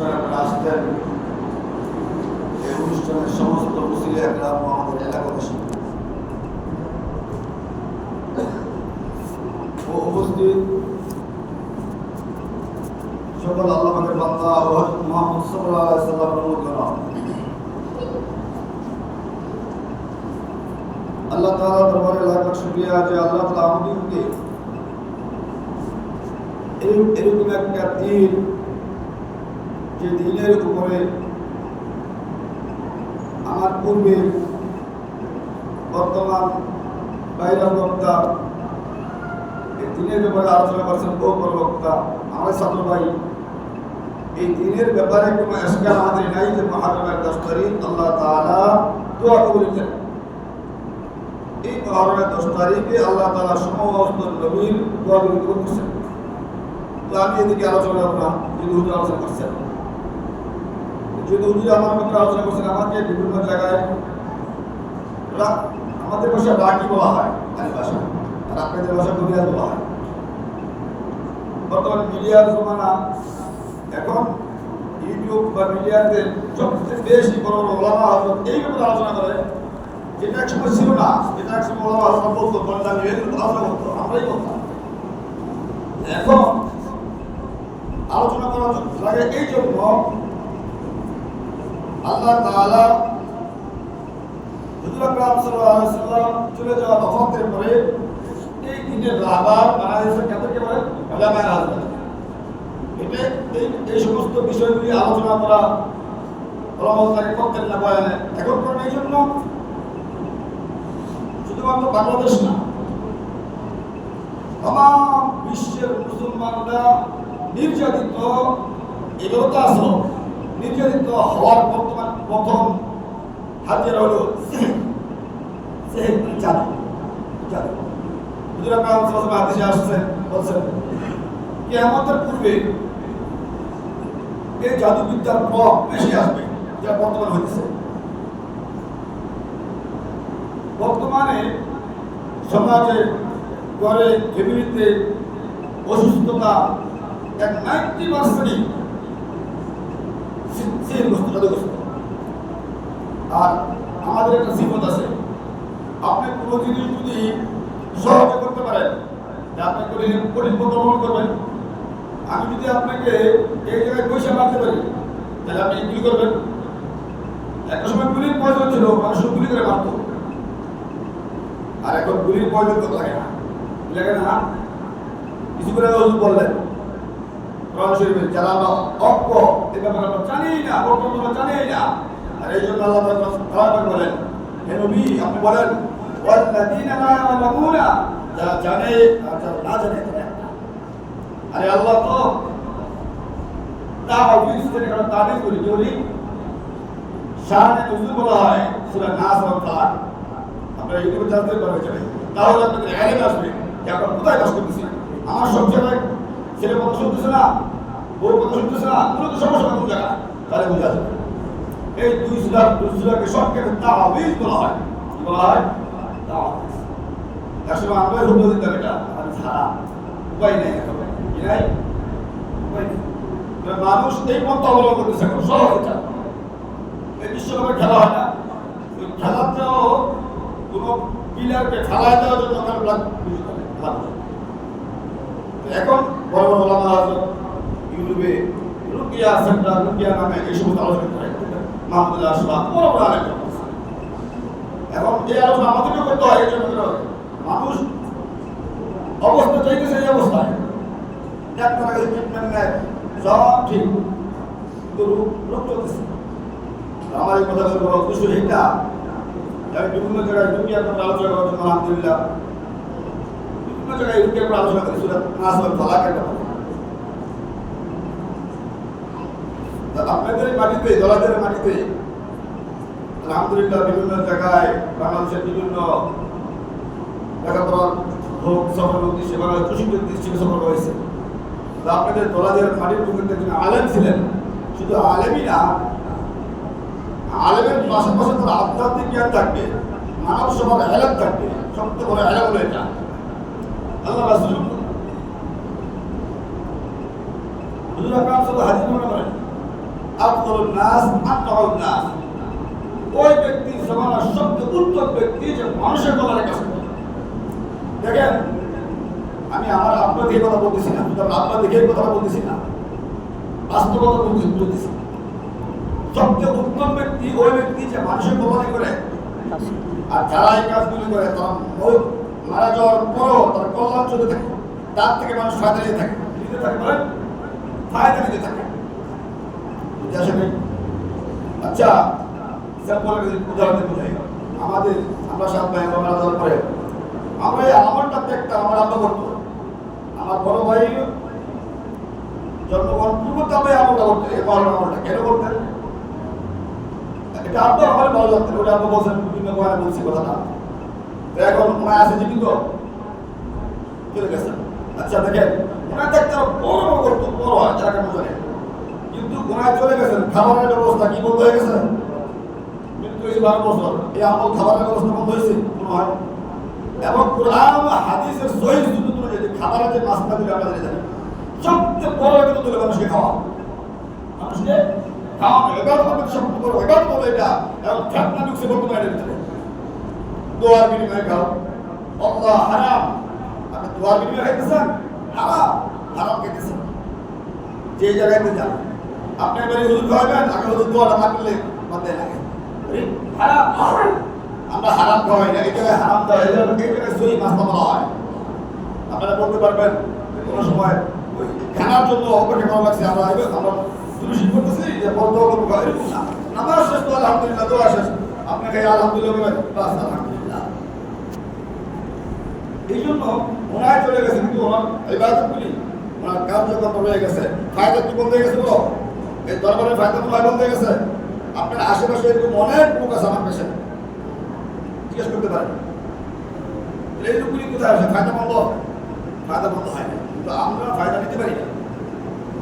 অনুষ্ঠানে আসতেন। এই অনুষ্ঠানের সমস্ত মুসলিম একরাম আমাদের এলাকাবাসী ও উপস্থিত সকল আল্লাহ পাকের বান্দা ও হযরত মুহাম্মদ সাল্লাল্লাহু আলাইহি সাল্লামের অনুগণ। আল্লাহ তাআলা দরবারে লাখ লাখ শুকরিয়া যে আল্লাহ তাআলা আমাদেরকে এরকম একটা দিন, যে দিনের উপরে আমার পূর্বে বর্তমান বাইরা বক্তা এই দিনের ব্যাপারে আলোচনা করছেন বহু বড় বক্তা আমার ছাত্র ভাই। এই দিনের ব্যাপারে কোনো এসকার আমাদের নাই যে মুহররমের 10 তারিখ আল্লাহ তাআলা দোয়া কবুল করেন। এই মুহররমের 10 তারিখে আল্লাহ তাআলা সমস্ত নবীর দোয়া কবুল করেছেন। তো আমি এদিকে আলোচনা করব না, যদি হুজুর আলোচনা করছেন, যদি হুজুর আমার মধ্যে আলোচনা করছেন, আমাকে বিভিন্ন জায়গায় আমাদের ভাষা বাকি বলা হয়, আলী ভাষা, আর আপনাদের ভাষা দুনিয়া বলা হয়। বর্তমান মিডিয়ার জমানা, এখন ইউটিউব বা মিডিয়াতে সবচেয়ে বেশি বড় বড় ওলামা হযরত এই ব্যাপারে আলোচনা করে, যেটা এক সময় ছিল না, যেটা এক সময় ওলামা হযরত বলতো, বন্ধা নিয়ে আলোচনা করতো, আমরাই করতাম। এখন আলোচনা করা লাগে এই জন্য আল্লাহ তাআলা হুজুর আকরাম সাল্লাল্লাহু আলাইহি ওয়াসাল্লাম চলে যাওয়া ওয়াফাতের পরে এই দিনের রাহবার বাংলাদেশের কাদেরকে বলে উলামায়ে হাজরাত। এটা এই সমস্ত বিষয়গুলি আলোচনা করা ওলামায়ে করতেন না বয়ানে, এখন করেন এই জন্য শুধুমাত্র বাংলাদেশ না, তাম বিশ্বের মুসলমানরা নির্যাতিত, এগুলো তো আসলো নির্যাতিত হওয়ার বর্তমান প্রথম হাজির হলো জাদু। হুজুর আকরাম সাল্লাল্লাহু আলাইহি হাদিসে আসছেন, বলছেন কিয়ামতের পূর্বে এই জাদুবিদ্যার প্রভাব বেশি আসবে, যা বর্তমানে হচ্ছে। বর্তমানে সমাজে, ঘরে, ফ্যামিলিতে অসুস্থতা এক 90% আর আমাদের একটা সিফত আছে, আপনি কোনো জিনিস যদি সহজে করতে পারেন, আপনি কঠিন পথ অবলম্বন করবেন। আমি যদি আপনাকে এই জায়গায় পয়সা মারতে পারি, তাহলে আপনি কি করবেন? একটা সময় গুলির প্রয়োজন ছিল, মানুষ গুলি করে মারত, আর এখন গুলির প্রয়োজন তো লাগে না, লাগে না। কিছু করে বললেন কোরআন শরীফে, যারা আমরা অজ্ঞ, এই ব্যাপারে আমরা জানি না, বর্তমানে আমরা জানি না, আর এই জন্য আল্লাহ তাআলা বলেন, হে নবী আপনি বলেন ওয়াল্লাযীনা লা ইয়ালামুনা, যারা জানে আর যারা না জানে তারা একটা। আরে আল্লাহ তো তাওহীদ থেকে আমরা তাবিজ করি, কি বলি? শানে নুজুল বলা হয় সূরা নাস এবং ফালাক। আমরা ইউটিউবে জানতে পারবেন, তাহলে আপনাদের ইলম আসবে যে আমরা কোথায় বাস করতেছি। আমার সংসারে ছেলে কথা শুনতেছে না, বউ কথা শুনতেছে না, কোনো তো সমস্যা কোন জায়গায়, তাহলে বোঝা যাবে। এই দুই সূরাকে শর্টকাটে তাওহীদ বলা হয়। কি বলা হয়? তাওহীদ। আসলে আমরা হুকুম দিতাম এটা, আর ছাড়া উপায় নেই, কি নাই উপায় নেই। মানুষ এই পথ অবলম্বন করতেছে, এখন সহজ এটা। এই বিশ্বকাপের খেলা হয় না, ওই খেলাতেও কোনো প্লেয়ারকে খেলায় দেওয়ার জন্য এখন বড় বড় ওলামা হাজরাত ইউটিউবে রুকিয়া সেন্টার, রুকিয়া নামে এই সমস্ত আলোচনা করে, মাহমুদুল্লাহ আশরাফ বড় বড় আলেম। এখন এই আলোচনা আমাদেরকে করতে হয়, এই জন্য মানুষ অবস্থা চাইতেছে এই অবস্থায়, ডাক্তার কাছে ট্রিটমেন্ট নেয়, সব ঠিক, কিন্তু রোগ চলতেছে। আমার এই কথা বলার উদ্দেশ্য এইটা, আমি বিভিন্ন জায়গায় রুকিয়ার ব্যাপারে আলোচনা করার জন্য আলহামদুলিল্লাহ বিভিন্ন জায়গায় রুকিয়ার ব্যাপারে আলোচনা করি, সূরা নাস এবং ফালাকের ব্যাপারে। আপনাদের মাটিতে, দলাদের মাটিতে আলহামদুলিল্লাহ বিভিন্ন জায়গায় বাংলাদেশের বিভিন্ন লেখাপড়ার হোক, সফর উদ্দেশ্যে বাংলাদেশ প্রশিক্ষণ দৃষ্টিকে সফর হয়েছে। আপনাদের দলাদের মাটির মুখে একজন আলেম ছিলেন, শুধু আলেমই না, আলেমের পাশাপাশি তার আধ্যাত্মিক জ্ঞান থাকবে, মানব সভার এলাম থাকবে। সবচেয়ে বড় এলাম হলো এটা, আল্লাহ রাসূল হুজুর আকরাম সাল্লাল্লাহু আলাইহি ওয়াসাল্লাম আফদলুন নাস আতআউন নাস, ওই ব্যক্তি জমানার সবচেয়ে উত্তম ব্যক্তি যে মানুষের কল্যাণে কাজ করে। দেখেন, আমি আমার আব্বা দিয়ে কথা বলতেছি না, তবে আব্বা দেখে কথা বলতেছি না, বাস্তবতা বলতেছি। সবচেয়ে উত্তম ব্যক্তি ওই ব্যক্তি যে মানুষের কল্যাণে করে। আর যারা এই কাজগুলি করে তারা মারা যাওয়ার পরও তার কল্যাণ চলতে থাকে, তার থেকে মানুষ ফায়দা নিতে থাকে, নিতে থাকে বলেন, ফায়দা নিতে থাকে। বুঝে আসে নেই? আচ্ছা, উদাহরণ বোঝাই, আমাদের আমরা সাত ভাই মারা যাওয়ার পরে আমরা এই আমলটা দেখতাম, আমার আব্বা করতো। আমার বড় ভাই জন্মগ্রহণ পূর্বতে আমরা আমলটা করতো, এই আমলটা কেন করতেন? এটা আব্বা আমার ভালো লাগতেন, ওটা আব্বা বলছেন, বিভিন্ন বয়ানে বলছি কথাটা। এখন ওনায় আছে জীবিত, চলে গেছেন। আচ্ছা দেখেন, ওনায় দেখতে বড় বড় করতো, বড় হয় যারা কেন জানে, কিন্তু ওনায় চলে গেছেন, খাবারের ব্যবস্থা কি বন্ধ হয়ে গেছে? মৃত্যু হয়েছে 12 বছর, এই আমল খাবারের ব্যবস্থা বন্ধ হয়েছে মনে হয়। এবং কোরআন হাদিসের সহিহ সুন্নাত অনুযায়ী খাবারের যে মাসলা দিলে আমরা জানি, সবচেয়ে বড় কিন্তু তুলে মানুষকে খাওয়া, মানুষকে খাওয়ানো, এবার সবচেয়ে বড় এবার বলে এটা। এবং ফেতনা ঢুকছে বর্তমানে এর ভিতরে, দোয়ার বিনিময়ে খাও, আল্লাহ হারাম, আপনি দোয়ার বিনিময়ে খাইতেছেন, হারাম, হারাম খাইতেছেন। যে জায়গায় যান, আপনি এবারে হুজুর খাওয়াবেন, আগে হুজুর দোয়াটা না করলে মাথায় লাগে হারাম। আমরা হারাম খাওয়াই না, এই জায়গায় হারাম দেওয়া, এই জায়গায় সহি মাসলা বলা হয়। আপনারা বলতে পারবেন কোনো সময় ওই খানার জন্য অপেক্ষা করা লাগছে, আমরা দুরুশি করতেছি যে বন্ধ করবো, এরকম না। নামাজ শেষ তো আলহামদুলিল্লাহ, দোয়া শেষ, আপনাকে আলহামদুলিল্লাহ বাস আলহামদুলিল্লাহ। এই জন্য ওনায় চলে গেছে, কিন্তু ওনার ইবাদতগুলি, ওনার কার্যকর্ম রয়ে গেছে। ফায়দা কি বন্ধ হয়ে গেছে বলো? এই দরবারের ফায়দা মনে হয় বন্ধ হয়ে গেছে। আপনার আশেপাশে এরকম অনেক লোক আছে আমার কাছে, জিজ্ঞেস করতে পারেন এই লোকগুলি কোথায় আসে? ফায়দা বন্ধ, ফায়দা বন্ধ হয় না, কিন্তু আমরা ফায়দা নিতে পারি না।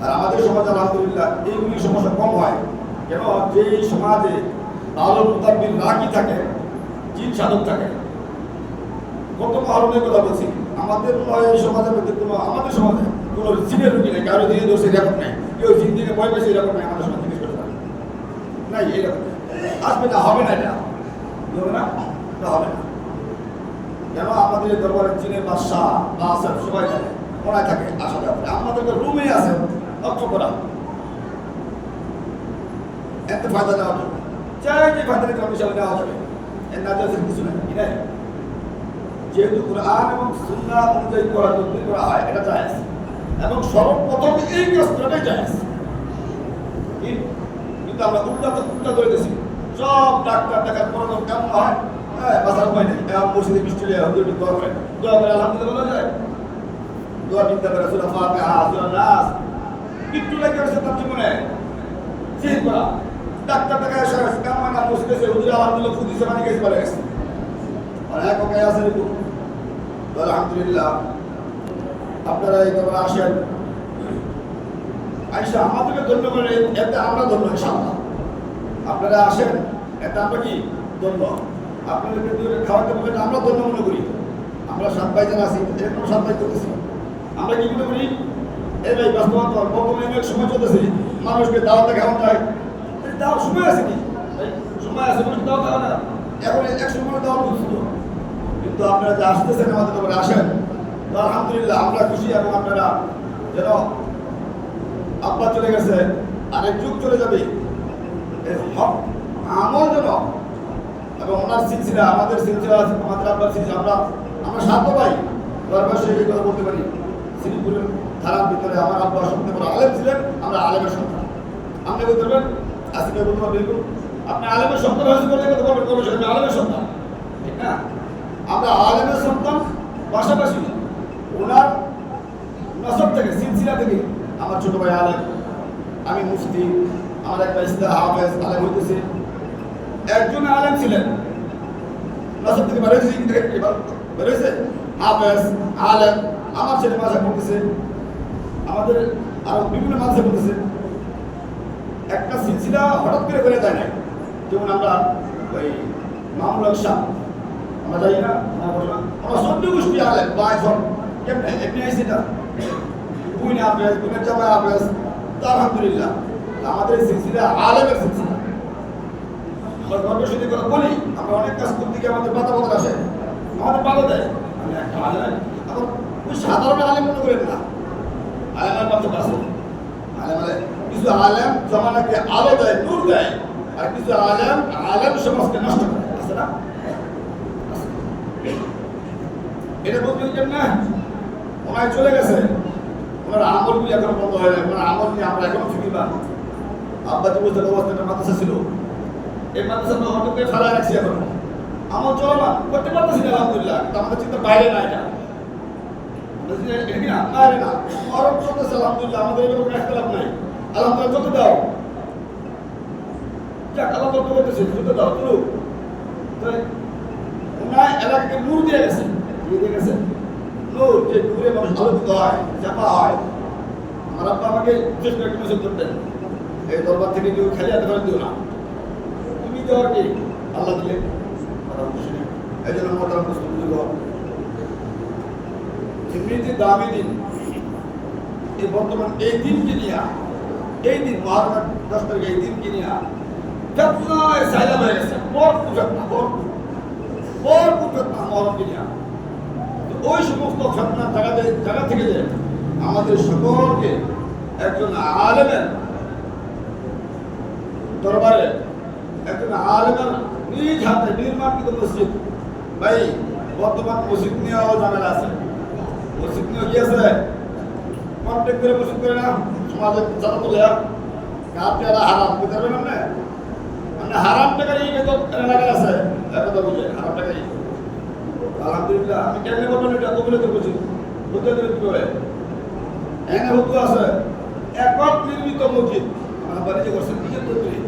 আর আমাদের সমাজে আলহামদুলিল্লাহ এইগুলি সমস্যা কম হয়। কেন? যে সমাজে আলোর মোতাবিক রাগি থাকে, জিন সাধক থাকে। কত মহরমের কথা বলছি, আমাদের এই সমাজের মধ্যে কোনো, আমাদের সমাজে কোনো জিনের রুগী নেই, কারো জিনে দোষের রেকর্ড নেই, কেউ জিন থেকে ভয় পেয়েছে এরকম নেই আমাদের সমাজ, জিজ্ঞেস করতে পারে নাই, এরকম আসবে না, হবে না, এটা হবে না, এটা হবে না। কেন? আমাদের দরবারে চীনের বাদশাহ বাদশাহ সবাই থাকে, ওনায় থাকে, আসা যাবে আমাদের রুমে আছে লক্ষ্য করা, এত ফায়দা নেওয়া যাবে, চাই যে ফায়দা নিতে হিসাবে নেওয়া যাবে, এর না যাচ্ছে কিছু নেই, কি নাই। যেহেতু কোরআন এবং সুন্নাহ অনুযায়ী করা তদবির করা হয়, এটা জায়েজ, এবং সর্বপ্রথম এই কাজটাই জায়েজ। কিন্তু আমরা উল্টা ধরে দিয়েছি, সব ডাক্তার টাকার পড়ানো কেমন হয়, হ্যাঁ বাঁচার উপায় নেই, মসজিদে বৃষ্টি দোয়া করে, দোয়া করে আলহামদুলিল্লাহ বলা যায়, দোয়া চিন্তা করে সূরা ফাতিহা, সূরা নাস, একটু লাগে আছে তার জীবনে জিহিদ করা, ডাক্তার টাকা এসে কেমন হয় না, মসজিদে এসে হুজুর আলহামদুলিল্লাহ ফুদিসে মানে গেছে বলে গেছে, আর এক ওকে আছে এরকম। তো আলহামদুলিল্লাহ আপনারা এই তোমরা আসেন, আইসা আমাদেরকে ধন্য করে, এতে আমরা ধন্য ইনশাআল্লাহ। আপনারা আসেন, এটা আমরা কি ধন্য, আপনাদেরকে খাওয়াতে বলবেন, আমরা ধন্য মনে করি। আমরা সাত ভাই যারা আছি, এরকম সাত ভাই করতেছি, আমরা কি মনে করি? এই ভাই বাস্তবতা বর্তমানে অনেক সময় চলতেছে, মানুষকে দাওয়াতে খাওয়ান যায়, দাওয়ার সময় আছে কি? সময় আছে, মানুষকে দাওয়াত দেওয়া না, এখন এক সময় দাওয়াত করছিল। কিন্তু আপনারা যে আসতেছেন আমাদের তোমরা আসেন, তো আলহামদুলিল্লাহ আমরা খুশি। এবং আপনারা যেন, আব্বা চলে গেছে, আরেক যুগ চলে যাবে, আমল যেন, এবং ওনার সিলসিলা, আমাদের সিলসিলা, আমাদের আব্বার সিলসিলা, আমরা সাত ভাই দরবার এই কথা বলতে পারি। শ্রীপুরের থানার ভিতরে আমার আব্বা সবচেয়ে বড় আলেম ছিলেন, আমরা আলেমের সন্তান। আপনি বলতে পারবেন, আসলে বলতে পারবেন, বিলকুল আপনি আলেমের সন্তান হয়েছে বলে কথা বলবেন, অবশ্যই আমি আলেমের সন্তান, ঠিক না? আমরা আলেমের সন্তান, পাশাপাশি ওনার নসব থেকে, সিলসিলা থেকে আমার ছোট ভাই আলেম, আমি মুফতি, আমার একটা ইস্তাহ হাফেজ আলেম হইতেছে, একজন আলেম ছিলেন, নসব থেকে বেরোয়েছে হাফেজ আলেম, আমার ছেলে মাঝে পড়তেছে, আমাদের আরো বিভিন্ন মাঝে পড়তেছে। একটা সিলসিলা হঠাৎ করে বেড়ে যায় না, যেমন আমরা ওই মামুল শাহ, আমরা যাই না, আমরা সদ্য গোষ্ঠী আলেম বা এখন কেমনে এমনি আইসি, এটা বুইন হাফেজ, বুইনের জামাই হাফেজ, তো আলহামদুলিল্লাহ আমাদের সিলসিলা আলেমের সিলসিলা। আমরা গর্বের সাথে কথা বলি, আমরা অনেক কাজ করতে গিয়ে আমাদের বাধা বাধা আসে, আমাদের বাধা দেয়। আমি একটা আলেম, এখন ওই সাধারণ আলেম মনে করেন না, আলেমের পার্থক্য আছে। আলেম কিছু আলেম জমানাকে আলো দেয়, নূর দেয়, আর কিছু আলেম সমাজকে নষ্ট করে, আছে না? এটা বলতে না ওনায় চলে গেছে, ওনার আমলগুলি এখনো বন্ধ হয় না, ওনার আমল নিয়ে আমরা এখনো ফিরি না। আব্বা যে বুঝতে অবস্থা একটা মাদ্রাসা ছিল, এই মাদ্রাসা আমরা হঠাৎ করে ফেলা রাখছি, এখন আমল চলমান করতে পারতেছি না আলহামদুলিল্লাহ। আমাদের চিন্তা বাইরে না, এটা না বাইরে না, মরম চলতেছে আলহামদুলিল্লাহ, আমাদের এরকম একটা লাভ নাই। আলহামদুলিল্লাহ চলতে দাও, যাক আল্লাহ তত্ত্ব করতেছে, চলতে দাও চলুক। ওনার এলাকাকে নূর দিয়ে গেছে, দিয়ে গেছে নূর, যে নূরে মানুষ আলোকিত হয়, চাপা হয়। আমার আব্বা আমাকে বিশেষ করে একটা মেসেজ করতেন, এই দরবার থেকে কেউ খালি হাতে করে দিও না, তুমি দেওয়ার কি আল্লাহ দিলে। এই জন্য মোটাম এমনিতে দামি দিন, এই বর্তমান এই দিনকে নিয়ে, এই দিন মহারণের 10 তারিখ এই দিনকে নিয়ে যত্নায় সাইলা হয়ে গেছে, ভরপুর যত্না, ভরপুর যত্না মহারণকে নিয়ে। ওই সমস্ত ঘটনার জায়গা থেকে যে আমাদের সকলকে একজন আলেমের দরবারে, একজন আলেমের নিজ হাতে নির্মাণকৃত মসজিদ, ভাই বর্তমান মসজিদ নিয়েও ঝামেলা আছে। মসজিদ নিয়ে কি আছে, কন্ট্যাক্ট করে মসজিদ করে না, সমাজের চাঁদা তুলে কাপটা হারাম বুঝতে পারবেন না, মানে হারাম টাকারই বেতন এলাকা আছে, কথা বুঝে হারাম টাকারই। আলহামদুলিল্লাহ আমি কেন বলবেন, এটা কবিলে তো বুঝি বুঝতে দেবেন কি করে। এনে হুকু আছে একক নির্মিত মসজিদ, আমার বাড়িতে করছেন নিজের তৈরি,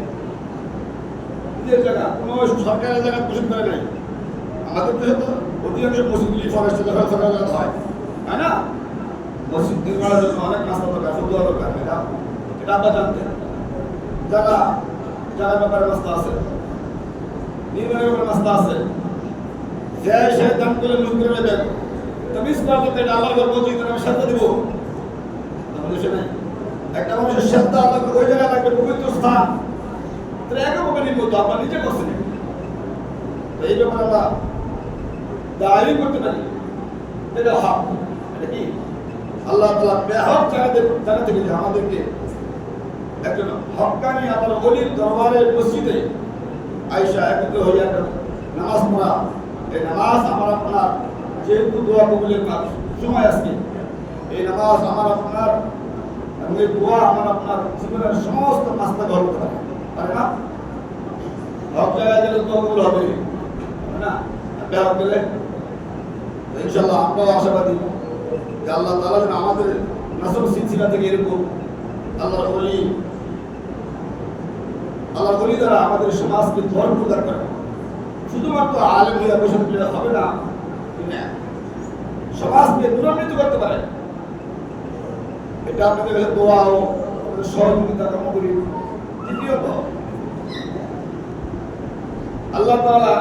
নিজের জায়গা, কোনো সরকারের জায়গা মসজিদ করে নাই। আমাদের দেশে তো অধিকাংশ মসজিদগুলি ফরেস্টের দখল সরকারের জায়গা হয়, তাই না? মসজিদ নির্মাণের জন্য অনেক রাস্তা দরকার, ফুল দেওয়া দরকার, এটা আপনারা জানতেন। জায়গার ব্যাপারে রাস্তা আছে, নির্মাণের ব্যাপারে রাস্তা আছে, যে সে দান করে লুট করে নেবেন, তমিস করতে এটা আল্লাহর ঘর মসজিদ, আমি সাথে দিব একটা মানুষের শ্রদ্ধা আল্লাহকে ওই জায়গায় লাগবে, পবিত্র স্থান, তাহলে একভাবে নির্মিত আপনার নিজে করছেন। এই ব্যাপারে আমরা দাঁড়িয়ে করতে পারি, এটা হক। এটা কি আল্লাহ তাআলা বেহক জায়গা থেকে যে আমাদেরকে একজন হক্কানি আমার ওলির দরবারের মসজিদে আয়েশা একত্র হইয়া নামাজ পড়া, এই নামাজ আমার আপনার যেহেতু দোয়া কবুলের সময় আজকে, এই নামাজ আমার আপনার এবং এই দোয়া আমার আপনার জীবনের সমস্ত নাস্তা গ্রহণ করতে পারে না। হক জায়গায় গেলে দোয়া কবুল হবে না, বেহক গেলে ইনশাআল্লাহ আমরাও আশাবাদী যে আল্লাহ তাআলা যেন আমাদের নাসব সিলসিলা থেকে এরকম আল্লাহর ওলি দ্বারা আমাদের সমাজকে ভরপুর করে। শুধুমাত্র আলেম হইয়া বসে থাকলে হবে না, সমাজকে দূরান্বিত করতে পারে। এটা আপনাদের কাছে দোয়া ও আমাদের সহযোগিতা কামনা করি। দ্বিতীয়ত আল্লাহ তাআলা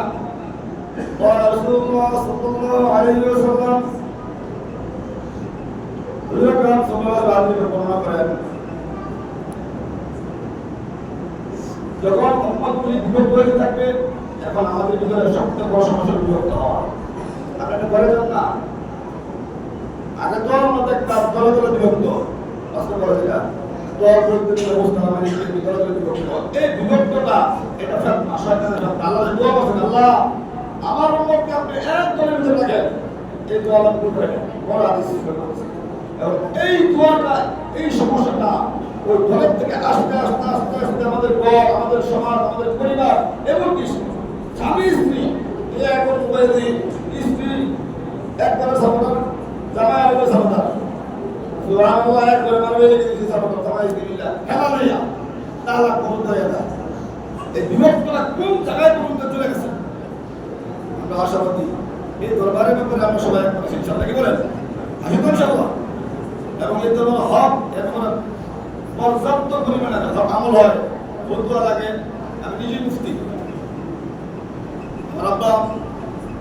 রাসূলুল্লাহ সাল্লাল্লাহু আলাইহি ওয়াসাল্লাম বর্ণনা করেন, যখন উম্মতগুলি বিভক্ত হয়ে থাকবে, এখন আমাদের ভিতরে সবচেয়ে বড় সমস্যা বিভক্ত হওয়া। আপনারা করে যান না, আগে তো আমরা দেখতাম দলে দলে বিভক্ত, আজকে বলা যায় দল বলতে অবস্থা আমাদের দলে দলে বিভক্ত। এই বিভক্তটা এটা শয়তানের সাথে আল্লাহ দোয়া করছেন, আল্লাহ আমার উম্মতকে আপনি এক দলের ভিতরে রাখেন, এই দোয়া আল্লাহ কবুল করে নেন। বড় হাদিস করেছেন। এই দোয়াটা, এই সমস্যাটা ওই দলের থেকে আস্তে আস্তে আস্তে আস্তে আমাদের ঘর, আমাদের সমাজ, আমাদের পরিবার, এমনকি স্বামী স্ত্রী এখন মোবাইলে স্ত্রী একবারে সাবধান, জামাই আলাদা সাবধান, সুবহানাল্লাহ একবারে মারবে কিছু সাবধান, জামাই স্ত্রীরা খেলা লইয়া তালাক বন্ধ হয়ে যায়। এই বিভক্তটা কোন জায়গায় পর্যন্ত চলে গেছে? আমরা আশাবাদী এই দরবারের ব্যাপারে আমরা সবাই একবার ইনশাআল্লাহ কি বলেন আসুন ইনশাআল্লাহ। এবং এই ধরনের হক এখন পর্যাপ্ত পরিমাণে আমল হয়, ফতোয়া লাগে। আমি নিজে মুফতি, আমার আব্বা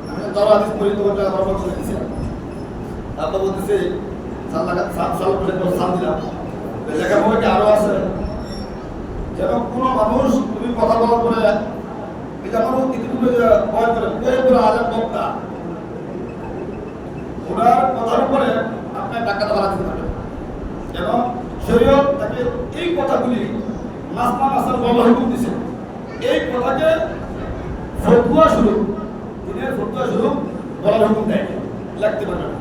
আমি তারা হাদিস পরিচিত করতে আমার পক্ষ দিয়েছি। আব্বা বলতেছে সাল বছর সাল দিলাম, লেখাপড়া কি আরো আছে? যেন কোনো মানুষ তুমি কথা বলার পরে এই যে আমার ইতিপূর্বে যে বয়ান করেন পুরো আলেম বক্তা ওনার কথার উপরে আপনার টাকাটা বাড়াতে পারবেন যেন শরীয়ত তাকে এই কথাগুলি নাস্তা নাস্তার বলা হুকুম দিছে এই কথাকে ফতুয়া শুরু দিনের ফতুয়া শুরু বলার হুকুম দেয় লাগতে পারবে না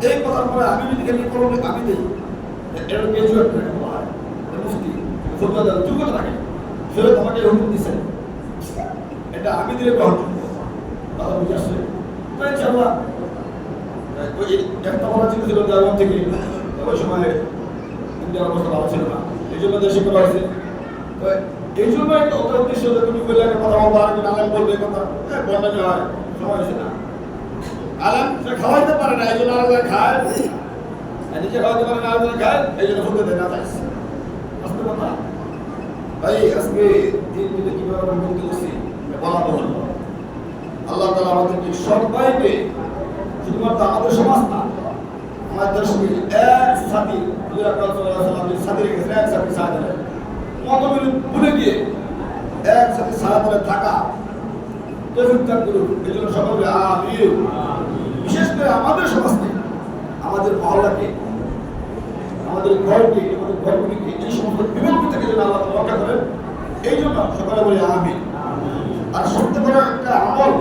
এই কথার পরে আমি যদি খেলে করবো আমি দিই এটা গ্রাজুয়েট হয় মুফতি ফতুয়া দেওয়ার যোগ্যতা থাকে শরীয়ত আমাকে হুকুম দিছে এটা আমি দিলে গ্রহণযোগ্য কথা বুঝে আসছে তো ইনশাআল্লাহ ওই একটা বলা ছিল দেওয়ার থেকে ওই সময় ইন্ডিয়ার অবস্থা ভালো ছিল না এই জন্য দেশে করা হয়েছে তো এই জন্য একটা উদ্দেশ্য যে তুমি বললে একটা কথা বলবো আর আলেম বলবে কথা বন্ডামি হয় সময় হয়েছে না আলেম সে খাওয়াইতে পারে না এই জন্য আলাদা খায় নিজে খাওয়াইতে পারে না আলাদা খায় এই জন্য ফুটতে দেয় না চাইছে বুঝতে কথা ভাই আজকে দিন দিনে কিভাবে আমরা মুক্তি করছি বলা বল আল্লাহ তাআলা আমাদেরকে সবাইকে শুধুমাত্র আমাদের সমাজ না আমাদের দেশকে এক সাথী সাথী রেখেছে এক সাথী সাথে মতবিরোধ ভুলে গিয়ে এক সাথে সাথে থাকা তৌফিক করুন এই জন্য সকলে আমিন বিশেষ করে আমাদের সমাজকে আমাদের মহল্লাকে আমাদের ঘরকে আমাদের ঘরগুলিকে এই সমস্ত বিভক্তি থেকে যেন আল্লাহ রক্ষা করেন এই জন্য সকলে বলি আমিন আর সবচেয়ে বড় একটা আমল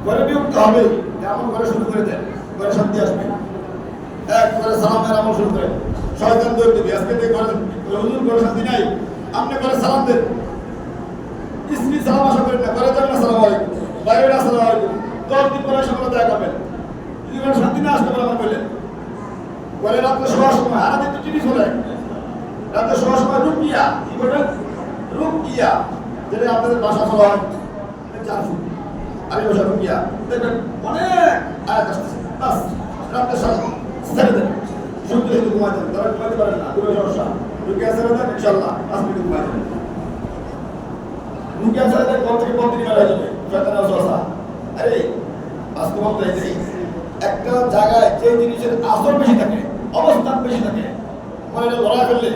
ঘরে বিভক্ত হবে এমন ঘরে শুরু করে দেন ঘরে শান্তি আসবে একবারে সালামের আমল শুরু করে শয়তান দৌড় দেবে আজকে হুজুর ঘরে শান্তি নাই আপনি ঘরে সালাম দেন স্ত্রী সালাম আশা করেন না ঘরে যাবেন আসসালামু আলাইকুম বাইরে আসসালামু আলাইকুম 10 দিন পরে সকালে দেখা করবেন যদি ঘরে শান্তি না আসতে পারে আমার বললেন ঘরে রাত্রে শোয়ার সময় আর দিন তো টিভি চলে রাত্রে শোয়ার সময় রুকিয়া কি বলবেন রুকিয়া যেটা আপনাদের বাসা চলা হয় 4 ফুট আমি বসে রুকিয়া দেখবেন অনেক আয়াত আসতেছে বাস রাত্রে ছেড়ে দেন শুনতে শুধু ঘুমাই দেন তারা ঘুমাইতে পারেন না কোনো সমস্যা রুকিয়া ছেড়ে দেন ইনশাআল্লাহ 5 মিনিট ঘুমাই দেন রুকিয়া ছেড়ে দেন ঘর থেকে বন্ধ নিয়ে যাবে শয়তানের ওয়াসওয়াসা আরে বাস্তবতা এটাই একটা জায়গায় যে জিনিসের আসর বেশি থাকে অবস্থান বেশি থাকে মানে লড়াই করলে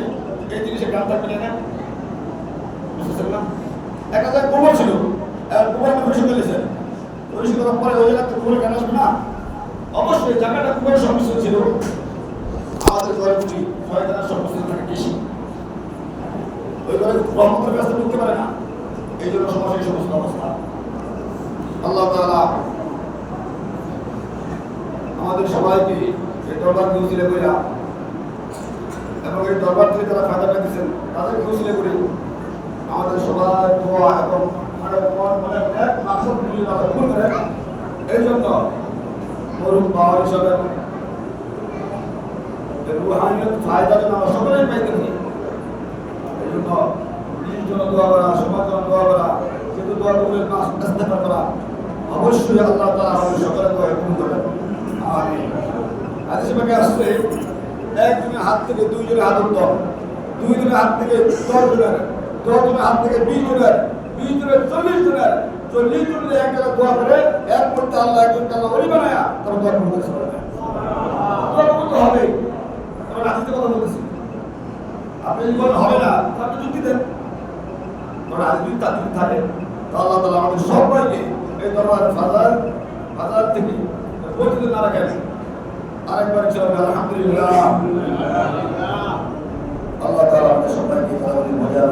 এই জিনিসের গান থাকবে না বুঝতেছেন না একটা জায়গায় গোবর ছিল গোবর পরিষ্কার করেছে পরিষ্কার করার পরে ওই জায়গাতে গোবরের গান আসবে না অবশ্যই জায়গাটা গোবরের সংমিশ্রণ ছিল আমাদের ঘরগুলি শয়তানের সংমিশ্রণ থাকে বেশি ওই ঘরে রহমতের কাছে ঢুকতে পারে না এই জন্য সমস্যা এই সমস্ত অবস্থা আল্লাহ তাআলা আমাদের সবাইকে এই দরবার উসিলা কইরা এবং এই দরবার থেকে যারা ফায়দা পেয়েছেন তাদেরকে উসিলা করে আমাদের সবার দোয়া এবং মানে এক মাকসাদ নিয়ে তারা পূরণ করে এই জন্য মরুম বাবা হিসাবে রুহানিয়ত ফায়দা যেন আমরা সকলেই পাইতে পারি এই জন্য নিজের জন্য দোয়া করা সমাজ জন্য দোয়া করা যেহেতু দোয়া করলে ইস্তেগফার করা অবশ্যই আল্লাহ তাআলা আমাদের সকলের দোয়া কবুল করেন আমিন হাদিসে পাকে আসছে একজনের হাত থেকে দুইজনের হাত উত্তম দুইজনের হাত থেকে 10 জনের 10 জনের হাত থেকে 20 জনের 20 জনের 40 জনের 40 জনের এক জায়গায় দোয়া করে এর মধ্যে আল্লাহ একজনকে আল্লাহ ওলি বানায়া তারপর দোয়া কবুল করে দোয়া কবুল তো হবে আমরা হাদিসে কথা বলতেছি আপনি যদি বলেন হবে না তাহলে যুক্তি দেন আমরা হাদিস তার যুক্তি থাকে তো আল্লাহ তাআলা আমাদের সবাইকে এই দরবার ফাজার থেকে বলতে না রাখেন আরেকবার ইনশাআল্লাহ আলহামদুলিল্লাহ আল্লাহ তাআলা আমাদের সবাইকে ভালো মজা